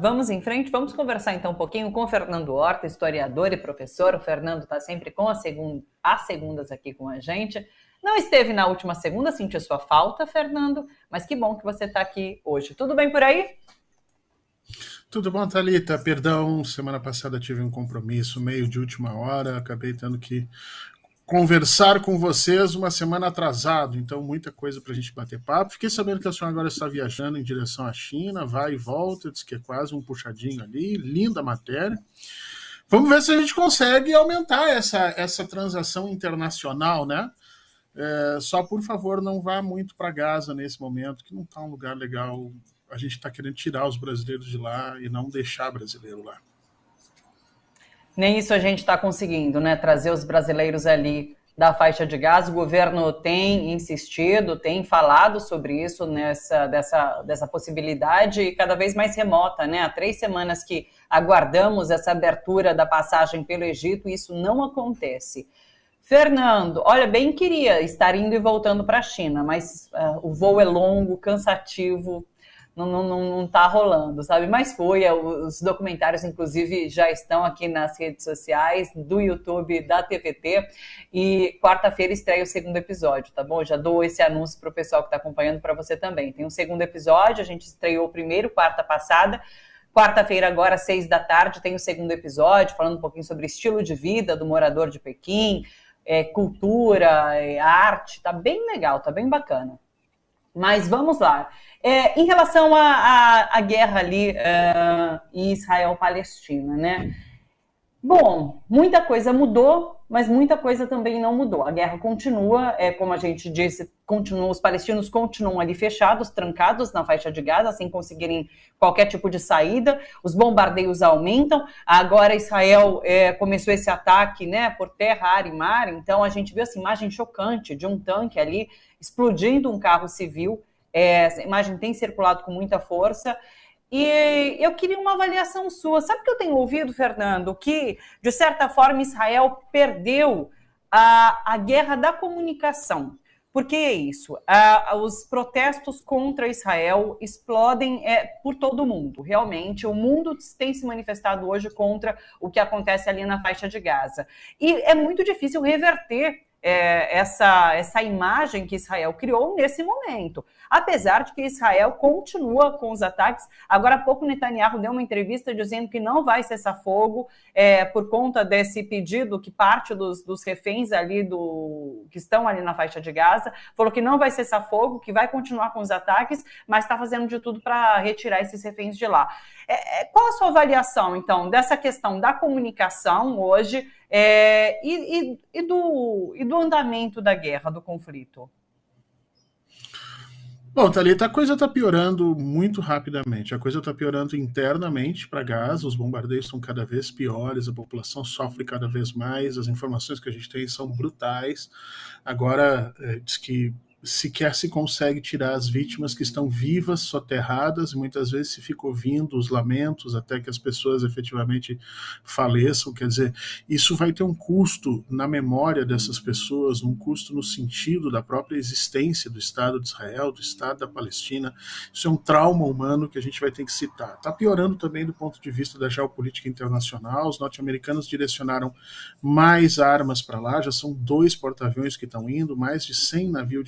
Vamos em frente, vamos conversar então um pouquinho com o Fernando Horta, historiador e professor. O Fernando está sempre com as segundas aqui com a gente. Não esteve na última segunda, senti sua falta, Fernando, mas que bom que você está aqui hoje. Tudo bem por aí? Tudo bom, Thalita? Perdão, semana passada tive um compromisso meio de última hora, acabei tendo que conversar com vocês uma semana atrasado, então muita coisa para a gente bater papo. Fiquei sabendo que a senhora agora está viajando em direção à China, vai e volta, diz que é quase um puxadinho ali, linda matéria. Vamos ver se a gente consegue aumentar essa transação internacional, né? Só, por favor, não vá muito para Gaza nesse momento, que não está um lugar legal. A gente está querendo tirar os brasileiros de lá e não deixar brasileiro lá. Nem isso a gente está conseguindo, né? Trazer os brasileiros ali da faixa de Gaza. O governo tem insistido, tem falado sobre isso, dessa possibilidade cada vez mais remota, né? Há 3 semanas que aguardamos essa abertura da passagem pelo Egito e isso não acontece. Fernando, olha, bem queria estar indo e voltando para a China, mas o voo é longo, cansativo, não tá rolando, sabe? Mas os documentários, inclusive, já estão aqui nas redes sociais, do YouTube, da TVT, e quarta-feira estreia o 2º episódio, tá bom? Já dou esse anúncio pro pessoal que tá acompanhando, para você também. Tem um 2º episódio, a gente estreou o primeiro, quarta passada, quarta-feira agora, 6 da tarde, tem o 2º episódio, falando um pouquinho sobre estilo de vida do morador de Pequim, cultura, arte, tá bem legal, tá bem bacana. Mas vamos lá. Em relação à guerra ali em Israel-Palestina, né? Bom, muita coisa mudou, mas muita coisa também não mudou. A guerra continua, como a gente disse, os palestinos continuam ali fechados, trancados na faixa de Gaza, sem conseguirem qualquer tipo de saída. Os bombardeios aumentam. Agora Israel começou esse ataque, né, por terra, ar e mar. Então a gente viu essa imagem chocante de um tanque ali explodindo um carro civil. Essa imagem tem circulado com muita força. E eu queria uma avaliação sua. Sabe o que eu tenho ouvido, Fernando? Que, de certa forma, Israel perdeu a guerra da comunicação. Por que é isso? Os protestos contra Israel explodem por todo o mundo. Realmente, o mundo tem se manifestado hoje contra o que acontece ali na faixa de Gaza. E é muito difícil reverter essa imagem que Israel criou nesse momento. Apesar de que Israel continua com os ataques. Agora há pouco Netanyahu deu uma entrevista dizendo que não vai cessar fogo por conta desse pedido que parte dos reféns ali que estão ali na faixa de Gaza, falou que não vai cessar fogo, que vai continuar com os ataques, mas está fazendo de tudo para retirar esses reféns de lá. Qual a sua avaliação, então, dessa questão da comunicação hoje e do andamento da guerra, do conflito? Bom, Thalita, a coisa está piorando muito rapidamente. A coisa está piorando internamente para Gaza, os bombardeios são cada vez piores, a população sofre cada vez mais, as informações que a gente tem são brutais. Agora, diz que sequer se consegue tirar as vítimas que estão vivas, soterradas, e muitas vezes se fica ouvindo os lamentos até que as pessoas efetivamente faleçam. Quer dizer, isso vai ter um custo na memória dessas pessoas, um custo no sentido da própria existência do Estado de Israel, do Estado da Palestina. Isso é um trauma humano que a gente vai ter que citar. Está piorando também do ponto de vista da geopolítica internacional. Os norte-americanos direcionaram mais armas para lá, já são 2 porta-aviões que estão indo, mais de 100 navios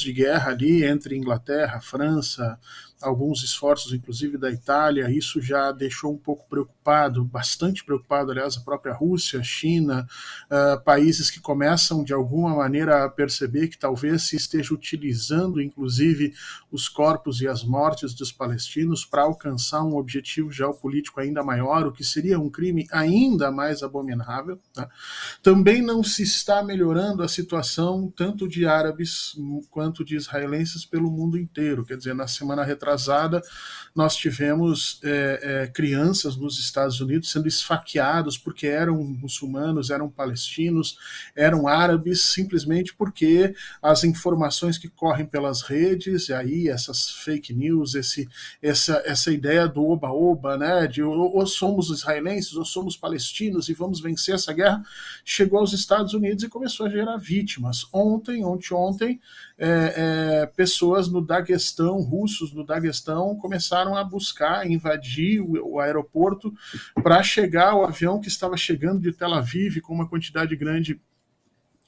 de guerra ali entre Inglaterra, França, alguns esforços inclusive da Itália. Isso já deixou um pouco preocupado, bastante preocupado, aliás, a própria Rússia, China, países que começam de alguma maneira a perceber que talvez se esteja utilizando inclusive os corpos e as mortes dos palestinos para alcançar um objetivo geopolítico ainda maior, o que seria um crime ainda mais abominável, tá? Também não se está melhorando a situação tanto de árabes quanto de israelenses pelo mundo inteiro. Quer dizer, na semana retrasada nós tivemos crianças nos Estados Unidos sendo esfaqueados porque eram muçulmanos, eram palestinos, eram árabes, simplesmente porque as informações que correm pelas redes, e aí essas fake news, essa ideia do oba-oba, né, de ou somos israelenses ou somos palestinos e vamos vencer essa guerra, chegou aos Estados Unidos e começou a gerar vítimas. Ontem, pessoas no Daguestão, russos no Daguestão, Daguestão começaram a buscar invadir o aeroporto para chegar ao avião que estava chegando de Tel Aviv com uma quantidade grande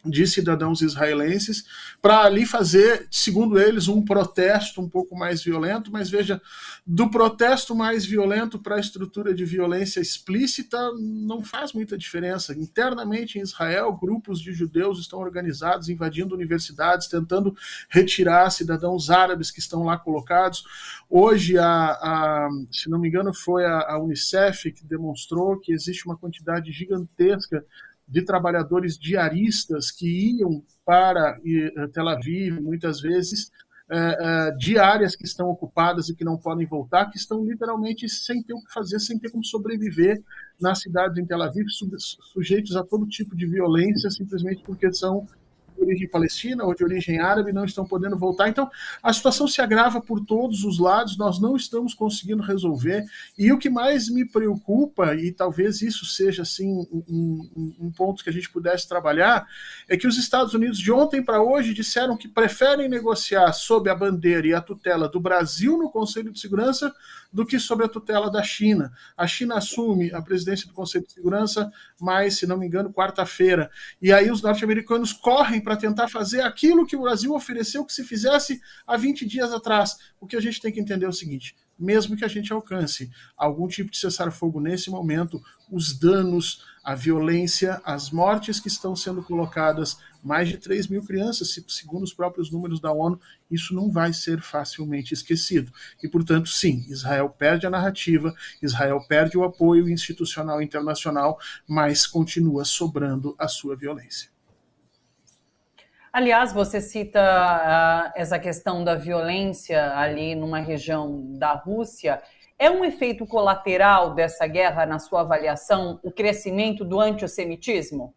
de cidadãos israelenses, para ali fazer, segundo eles, um protesto um pouco mais violento, mas veja, do protesto mais violento para a estrutura de violência explícita não faz muita diferença. Internamente em Israel, grupos de judeus estão organizados, invadindo universidades, tentando retirar cidadãos árabes que estão lá colocados. Hoje, se não me engano, foi a Unicef que demonstrou que existe uma quantidade gigantesca de trabalhadores diaristas que iam para Tel Aviv, muitas vezes, de áreas que estão ocupadas e que não podem voltar, que estão literalmente sem ter o que fazer, sem ter como sobreviver nas cidades em Tel Aviv, sujeitos a todo tipo de violência, simplesmente porque são de origem palestina ou de origem árabe, não estão podendo voltar. Então, a situação se agrava por todos os lados, nós não estamos conseguindo resolver, e o que mais me preocupa, e talvez isso seja assim, um ponto que a gente pudesse trabalhar, é que os Estados Unidos, de ontem para hoje, disseram que preferem negociar sob a bandeira e a tutela do Brasil no Conselho de Segurança do que sob a tutela da China. A China assume a presidência do Conselho de Segurança, mas, se não me engano, quarta-feira. E aí os norte-americanos correm para tentar fazer aquilo que o Brasil ofereceu que se fizesse há 20 dias atrás. O que a gente tem que entender é o seguinte: mesmo que a gente alcance algum tipo de cessar-fogo nesse momento, os danos, a violência, as mortes que estão sendo colocadas, mais de 3 mil crianças, segundo os próprios números da ONU, isso não vai ser facilmente esquecido. E, portanto, sim, Israel perde a narrativa, Israel perde o apoio institucional internacional, mas continua sobrando a sua violência. Aliás, você cita essa questão da violência ali numa região da Rússia. É um efeito colateral dessa guerra, na sua avaliação, o crescimento do antissemitismo?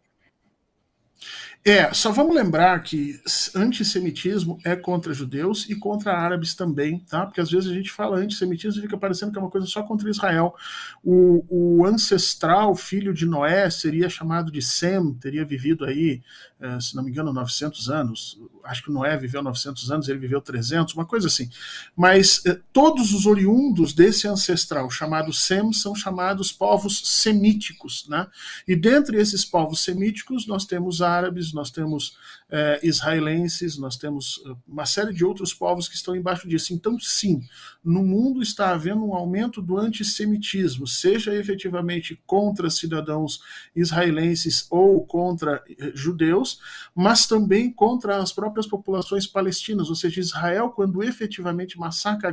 Só vamos lembrar que antissemitismo é contra judeus e contra árabes também, tá? Porque às vezes a gente fala antissemitismo e fica parecendo que é uma coisa só contra Israel. O ancestral filho de Noé seria chamado de Sem, teria vivido aí, se não me engano, 900 anos. Acho que Noé viveu 900 anos, ele viveu 300, uma coisa assim. Mas todos os oriundos desse ancestral chamado Sem são chamados povos semíticos, né? E dentre esses povos semíticos nós temos árabes, nós temos israelenses, nós temos uma série de outros povos que estão embaixo disso. Então, sim, no mundo está havendo um aumento do antissemitismo, seja efetivamente contra cidadãos israelenses ou contra judeus, mas também contra as próprias populações palestinas. Ou seja, Israel, quando efetivamente massacra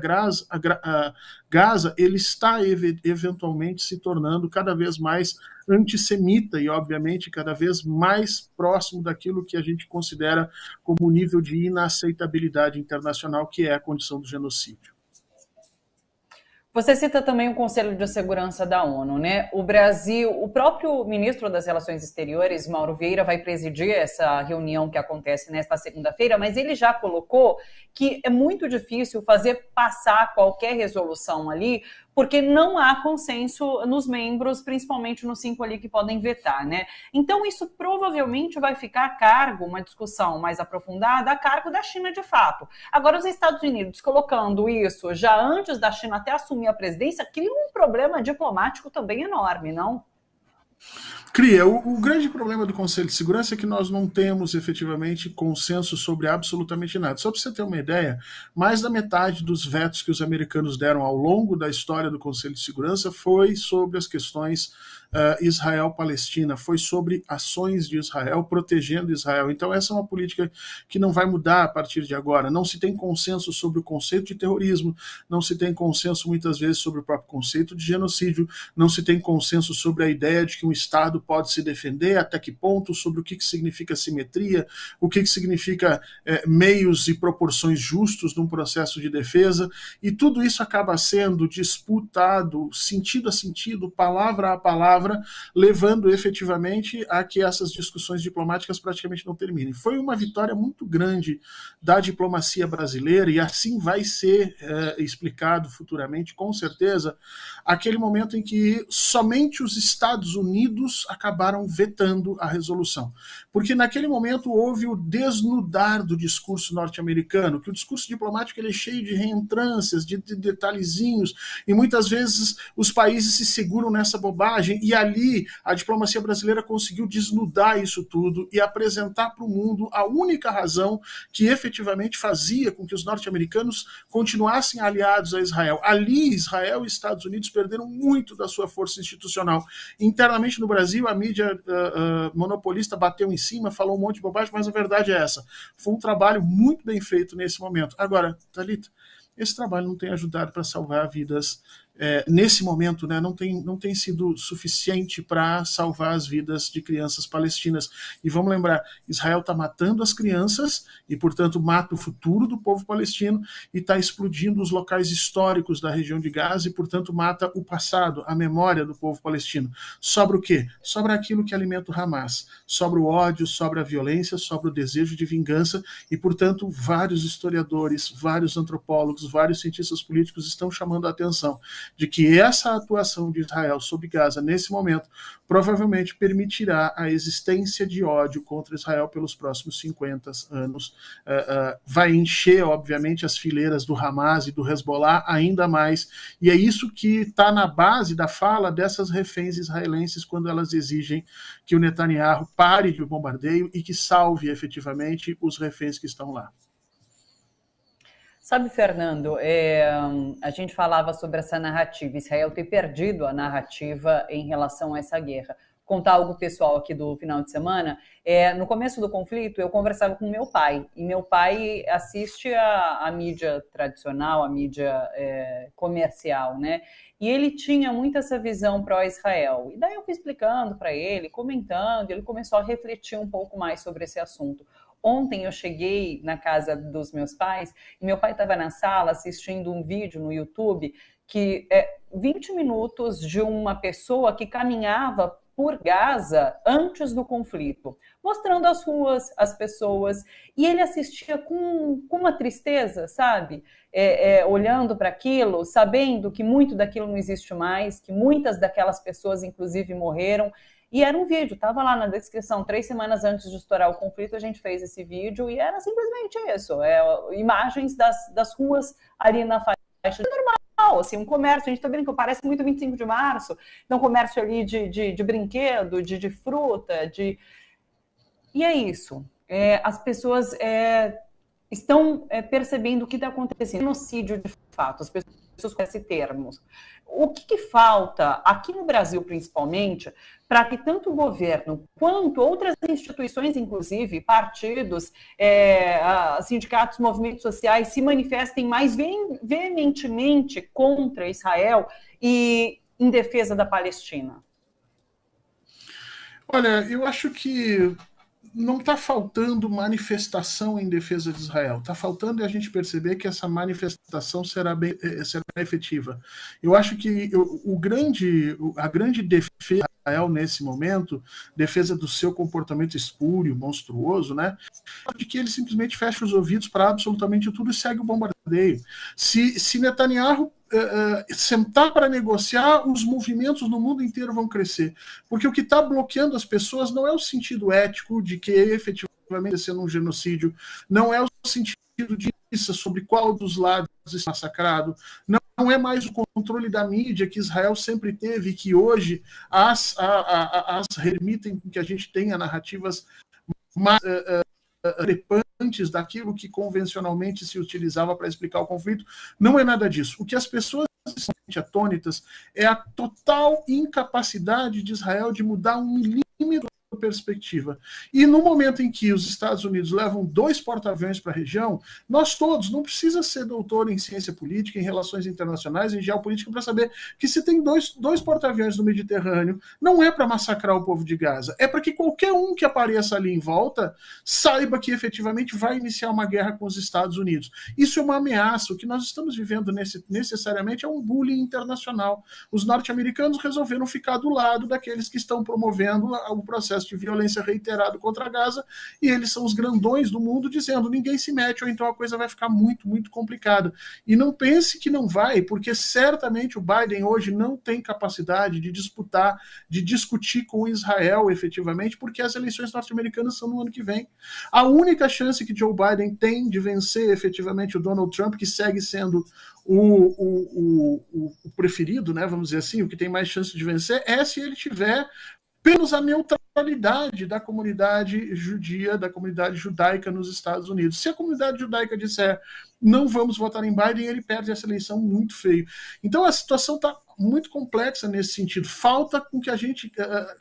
Gaza, ele está eventualmente se tornando cada vez mais antissemita e, obviamente, cada vez mais próximo daquilo que a gente considera como nível de inaceitabilidade internacional, que é a condição do genocídio. Você cita também o Conselho de Segurança da ONU, né? O Brasil, o próprio ministro das Relações Exteriores, Mauro Vieira, vai presidir essa reunião que acontece nesta segunda-feira, mas ele já colocou que é muito difícil fazer passar qualquer resolução ali, porque não há consenso nos membros, principalmente nos 5 ali que podem vetar, né? Então isso provavelmente vai ficar a cargo, uma discussão mais aprofundada, a cargo da China de fato. Agora os Estados Unidos colocando isso já antes da China até assumir a presidência, cria um problema diplomático também enorme, não? Cria. O grande problema do Conselho de Segurança é que nós não temos efetivamente consenso sobre absolutamente nada. Só para você ter uma ideia, mais da metade dos vetos que os americanos deram ao longo da história do Conselho de Segurança foi sobre as questões Israel-Palestina, foi sobre ações de Israel, protegendo Israel. Então essa é uma política que não vai mudar a partir de agora. Não se tem consenso sobre o conceito de terrorismo, não se tem consenso muitas vezes sobre o próprio conceito de genocídio, não se tem consenso sobre a ideia de que um Estado pode se defender, até que ponto, sobre o que significa simetria, o que significa meios e proporções justos num processo de defesa, e tudo isso acaba sendo disputado, sentido a sentido, palavra a palavra, levando efetivamente a que essas discussões diplomáticas praticamente não terminem. Foi uma vitória muito grande da diplomacia brasileira, e assim vai ser explicado futuramente, com certeza, aquele momento em que somente os Estados Unidos Unidos acabaram vetando a resolução. Porque naquele momento houve o desnudar do discurso norte-americano, que o discurso diplomático ele é cheio de reentrâncias, de detalhezinhos, e muitas vezes os países se seguram nessa bobagem, e ali a diplomacia brasileira conseguiu desnudar isso tudo e apresentar para o mundo a única razão que efetivamente fazia com que os norte-americanos continuassem aliados a Israel. Ali, Israel e Estados Unidos perderam muito da sua força institucional. Internamente no Brasil, a mídia monopolista bateu em cima, falou um monte de bobagem, mas a verdade é essa. Foi um trabalho muito bem feito nesse momento. Agora, Thalita, esse trabalho não tem ajudado para salvar vidas. Nesse momento, né, não tem sido suficiente para salvar as vidas de crianças palestinas. E vamos lembrar, Israel está matando as crianças e, portanto, mata o futuro do povo palestino e está explodindo os locais históricos da região de Gaza e, portanto, mata o passado, a memória do povo palestino. Sobra o quê? Sobra aquilo que alimenta o Hamas. Sobra o ódio, sobra a violência, sobra o desejo de vingança e, portanto, vários historiadores, vários antropólogos, vários cientistas políticos estão chamando a atenção de que essa atuação de Israel sobre Gaza, nesse momento, provavelmente permitirá a existência de ódio contra Israel pelos próximos 50 anos. Vai encher, obviamente, as fileiras do Hamas e do Hezbollah ainda mais, e é isso que está na base da fala dessas reféns israelenses quando elas exigem que o Netanyahu pare de bombardeio e que salve efetivamente os reféns que estão lá. Sabe, Fernando, a gente falava sobre essa narrativa, Israel ter perdido a narrativa em relação a essa guerra. Contar algo pessoal aqui do final de semana, no começo do conflito eu conversava com meu pai, e meu pai assiste a mídia tradicional, a mídia comercial, né? E ele tinha muito essa visão pró-Israel. E daí eu fui explicando para ele, comentando, e ele começou a refletir um pouco mais sobre esse assunto. Ontem eu cheguei na casa dos meus pais e meu pai estava na sala assistindo um vídeo no YouTube que 20 minutos de uma pessoa que caminhava por Gaza antes do conflito, mostrando as ruas, as pessoas, e ele assistia com uma tristeza, sabe? Olhando para aquilo, sabendo que muito daquilo não existe mais, que muitas daquelas pessoas, inclusive, morreram. E era um vídeo, estava lá na descrição, 3 semanas antes de estourar o conflito, a gente fez esse vídeo e era simplesmente isso, imagens das ruas ali na faixa. Normal, assim, um comércio, a gente está vendo que parece muito 25 de março, então comércio ali de brinquedo, de fruta, E é isso, as pessoas estão percebendo o que está acontecendo, genocídio de fato, as pessoas com esse termo. O que falta, aqui no Brasil principalmente, para que tanto o governo quanto outras instituições, inclusive partidos, sindicatos, movimentos sociais, se manifestem mais veementemente contra Israel e em defesa da Palestina? Olha, eu acho que não está faltando manifestação em defesa de Israel. Está faltando a gente perceber que essa manifestação será efetiva. Eu acho que a grande defesa de Israel nesse momento, defesa do seu comportamento espúrio, monstruoso, né, de que ele simplesmente fecha os ouvidos para absolutamente tudo e segue o bombardeio. Se Netanyahu sentar para negociar, os movimentos no mundo inteiro vão crescer. Porque o que está bloqueando as pessoas não é o sentido ético de que efetivamente está sendo um genocídio, não é o sentido disso sobre qual dos lados está massacrado, não é mais o controle da mídia que Israel sempre teve, que hoje as permitem que a gente tenha narrativas mais discrepantes daquilo que convencionalmente se utilizava para explicar o conflito. Não é nada disso. O que as pessoas estão atônitas é a total incapacidade de Israel de mudar um milímetro da perspectiva. E no momento em que os Estados Unidos levam 2 porta-aviões para a região, nós todos, não precisa ser doutor em ciência política, em relações internacionais, em geopolítica, para saber que se tem dois porta-aviões no Mediterrâneo, não é para massacrar o povo de Gaza, é para que qualquer um que apareça ali em volta saiba que efetivamente vai iniciar uma guerra com os Estados Unidos. Isso é uma ameaça. O que nós estamos vivendo necessariamente é um bullying internacional. Os norte-americanos resolveram ficar do lado daqueles que estão promovendo o processo de violência reiterado contra Gaza, e eles são os grandões do mundo dizendo ninguém se mete, ou então a coisa vai ficar muito, muito complicada. E não pense que não vai, porque certamente o Biden hoje não tem capacidade de disputar, de discutir com Israel efetivamente, porque as eleições norte-americanas são no ano que vem. A única chance que Joe Biden tem de vencer efetivamente o Donald Trump, que segue sendo o preferido, né, vamos dizer assim, o que tem mais chance de vencer, é se ele tiver pelo menos a neutralidade da comunidade judia, da comunidade judaica nos Estados Unidos. Se a comunidade judaica disser não vamos votar em Biden, ele perde essa eleição muito feio. Então a situação está muito complexa nesse sentido. Falta com que a gente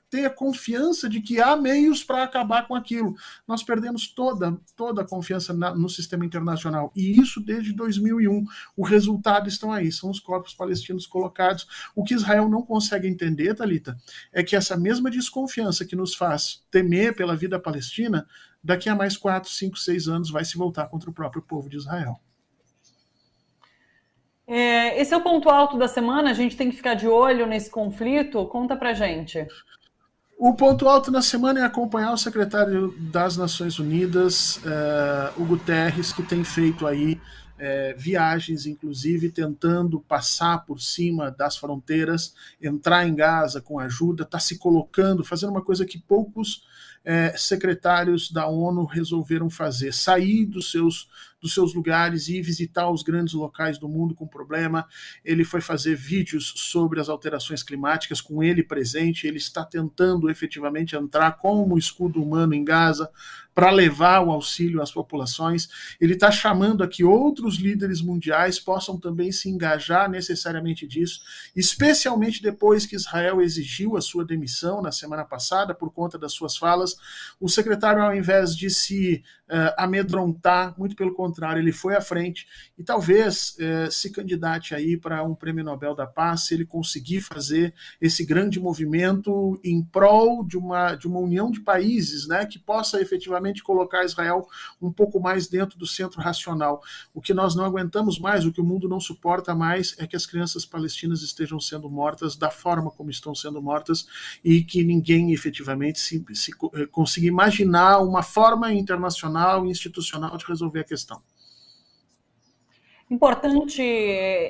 tenha confiança de que há meios para acabar com aquilo. Nós perdemos toda a confiança no sistema internacional, e isso desde 2001. O resultado estão aí, são os corpos palestinos colocados. O que Israel não consegue entender, Thalita, é que essa mesma desconfiança que nos faz temer pela vida palestina, daqui a mais 4, 5, 6 anos vai se voltar contra o próprio povo de Israel. Esse é o ponto alto da semana, a gente tem que ficar de olho nesse conflito. Conta pra gente. O ponto alto na semana é acompanhar o secretário das Nações Unidas, o Guterres, que tem feito aí viagens, inclusive tentando passar por cima das fronteiras, entrar em Gaza com ajuda, está se colocando, fazendo uma coisa que poucos secretários da ONU resolveram fazer, sair dos seus lugares e visitar os grandes locais do mundo com problema. Ele foi fazer vídeos sobre as alterações climáticas com ele presente, ele está tentando efetivamente entrar como escudo humano em Gaza para levar o auxílio às populações. Ele está chamando a que outros líderes mundiais possam também se engajar necessariamente disso, especialmente depois que Israel exigiu a sua demissão na semana passada por conta das suas falas. O secretário, ao invés de se amedrontar, muito pelo contrário, ele foi à frente e talvez se candidate aí para um prêmio Nobel da Paz, se ele conseguir fazer esse grande movimento em prol de uma união de países, né, que possa efetivamente colocar Israel um pouco mais dentro do centro racional. O que nós não aguentamos mais, o que o mundo não suporta mais, é que as crianças palestinas estejam sendo mortas da forma como estão sendo mortas e que ninguém efetivamente se consiga imaginar uma forma internacional e institucional de resolver a questão. Importante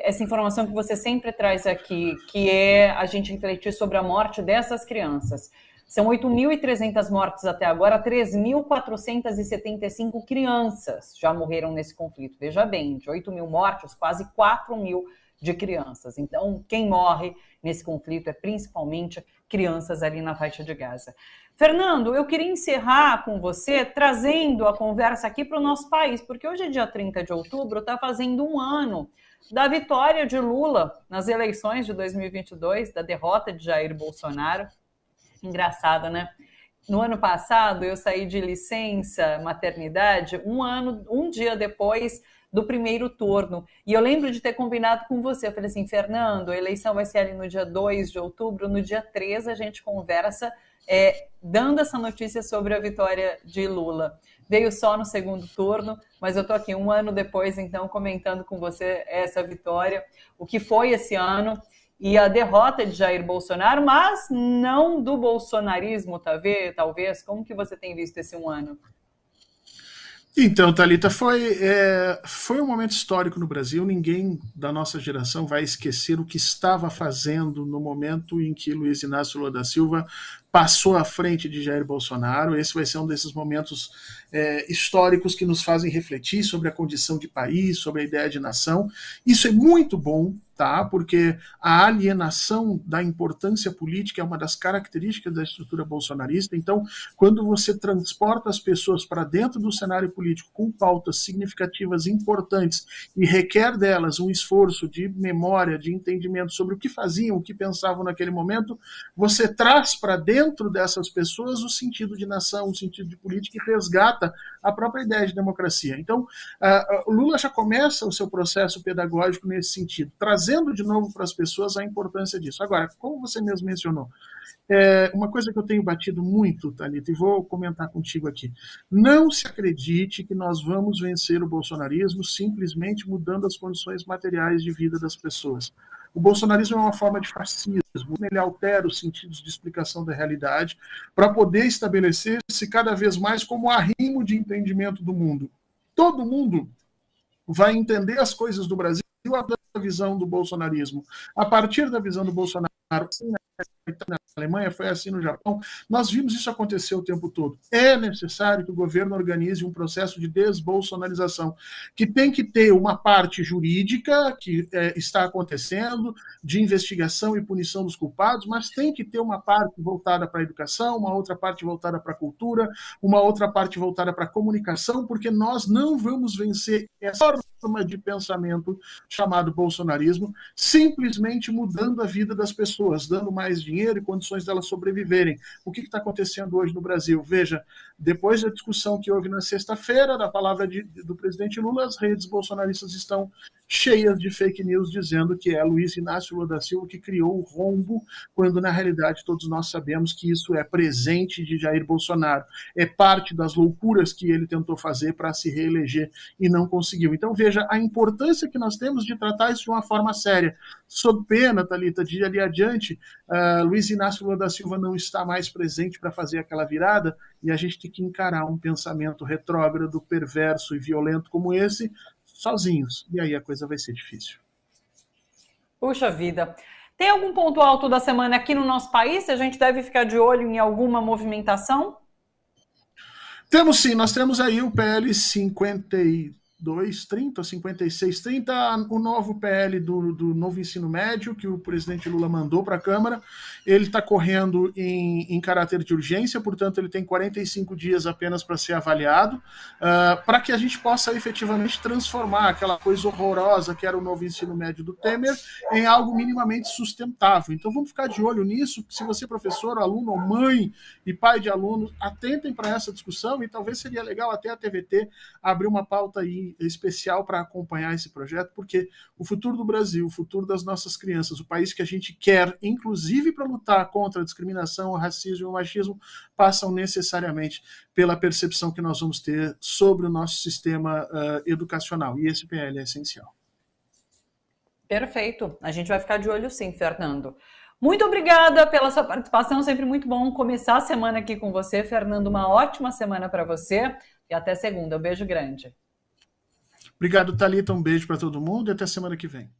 essa informação que você sempre traz aqui, que é a gente refletir sobre a morte dessas crianças. São 8.300 mortes até agora, 3.475 crianças já morreram nesse conflito. Veja bem, de 8.000 mortos, quase 4.000 de crianças. Então, quem morre nesse conflito é principalmente crianças ali na faixa de Gaza. Fernando, eu queria encerrar com você trazendo a conversa aqui para o nosso país, porque hoje é dia 30 de outubro, está fazendo um ano da vitória de Lula nas eleições de 2022, da derrota de Jair Bolsonaro. Engraçado, né? No ano passado, eu saí de licença maternidade um dia depois do primeiro turno. E eu lembro de ter combinado com você. Eu falei assim, Fernando, a eleição vai ser ali no dia 2 de outubro, no dia 3 a gente conversa dando essa notícia sobre a vitória de Lula. Veio só no segundo turno, mas eu estou aqui um ano depois, então, comentando com você essa vitória, o que foi esse ano, e a derrota de Jair Bolsonaro, mas não do bolsonarismo, talvez. Como que você tem visto esse um ano? Então, Thalita, foi um momento histórico no Brasil. Ninguém da nossa geração vai esquecer o que estava fazendo no momento em que Luiz Inácio Lula da Silva passou à frente de Jair Bolsonaro. Esse vai ser um desses momentos históricos que nos fazem refletir sobre a condição de país, sobre a ideia de nação. Isso é muito bom, tá? Porque a alienação da importância política é uma das características da estrutura bolsonarista. Então, quando você transporta as pessoas para dentro do cenário político com pautas significativas, importantes, e requer delas um esforço de memória, de entendimento sobre o que faziam, o que pensavam naquele momento, você traz para dentro dessas pessoas o sentido de nação, o sentido de política e resgata a própria ideia de democracia. Então, o Lula já começa o seu processo pedagógico nesse sentido, trazendo de novo para as pessoas a importância disso. Agora, como você mesmo mencionou, uma coisa que eu tenho batido muito, Thalita, e vou comentar contigo aqui, não se acredite que nós vamos vencer o bolsonarismo simplesmente mudando as condições materiais de vida das pessoas. O bolsonarismo é uma forma de fascismo, ele altera os sentidos de explicação da realidade para poder estabelecer-se cada vez mais como arrimo de entendimento do mundo. Todo mundo vai entender as coisas do Brasil a visão do bolsonarismo. A partir da visão do Bolsonaro, na Alemanha, foi assim no Japão, nós vimos isso acontecer o tempo todo. É necessário que o governo organize um processo de desbolsonarização, que tem que ter uma parte jurídica, que está acontecendo, de investigação e punição dos culpados, mas tem que ter uma parte voltada para a educação, uma outra parte voltada para a cultura, uma outra parte voltada para a comunicação, porque nós não vamos vencer essa forma de pensamento chamado bolsonarismo, simplesmente mudando a vida das pessoas, dando mais dinheiro e condições delas sobreviverem. O que está acontecendo hoje no Brasil? Veja, depois da discussão que houve na sexta-feira, da palavra do presidente Lula, as redes bolsonaristas estão cheias de fake news dizendo que é Luiz Inácio Lula da Silva que criou o rombo, quando na realidade todos nós sabemos que isso é presente de Jair Bolsonaro, é parte das loucuras que ele tentou fazer para se reeleger e não conseguiu. Então veja a importância que nós temos de tratar isso de uma forma séria, sob pena, Thalita, de ali adiante, Luiz Inácio Lula da Silva não está mais presente para fazer aquela virada, e a gente tem que encarar um pensamento retrógrado, perverso e violento como esse, sozinhos. E aí a coisa vai ser difícil. Puxa vida. Tem algum ponto alto da semana aqui no nosso país? A gente deve ficar de olho em alguma movimentação? Temos sim, nós temos aí o PL 5230, 5630, o novo PL do novo ensino médio, que o presidente Lula mandou para a Câmara. Ele está correndo em caráter de urgência, portanto ele tem 45 dias apenas para ser avaliado, para que a gente possa efetivamente transformar aquela coisa horrorosa que era o novo ensino médio do Temer em algo minimamente sustentável. Então vamos ficar de olho nisso. Se você é professor, aluno, ou mãe e pai de alunos, atentem para essa discussão, e talvez seria legal até a TVT abrir uma pauta aí especial para acompanhar esse projeto, porque o futuro do Brasil, o futuro das nossas crianças, o país que a gente quer, inclusive para lutar contra a discriminação, o racismo e o machismo, passam necessariamente pela percepção que nós vamos ter sobre o nosso sistema educacional, e esse PL é essencial. Perfeito, a gente vai ficar de olho sim, Fernando. Muito obrigada pela sua participação, sempre muito bom começar a semana aqui com você, Fernando, uma ótima semana para você, e até segunda, um beijo grande. Obrigado, Thalita, um beijo para todo mundo e até semana que vem.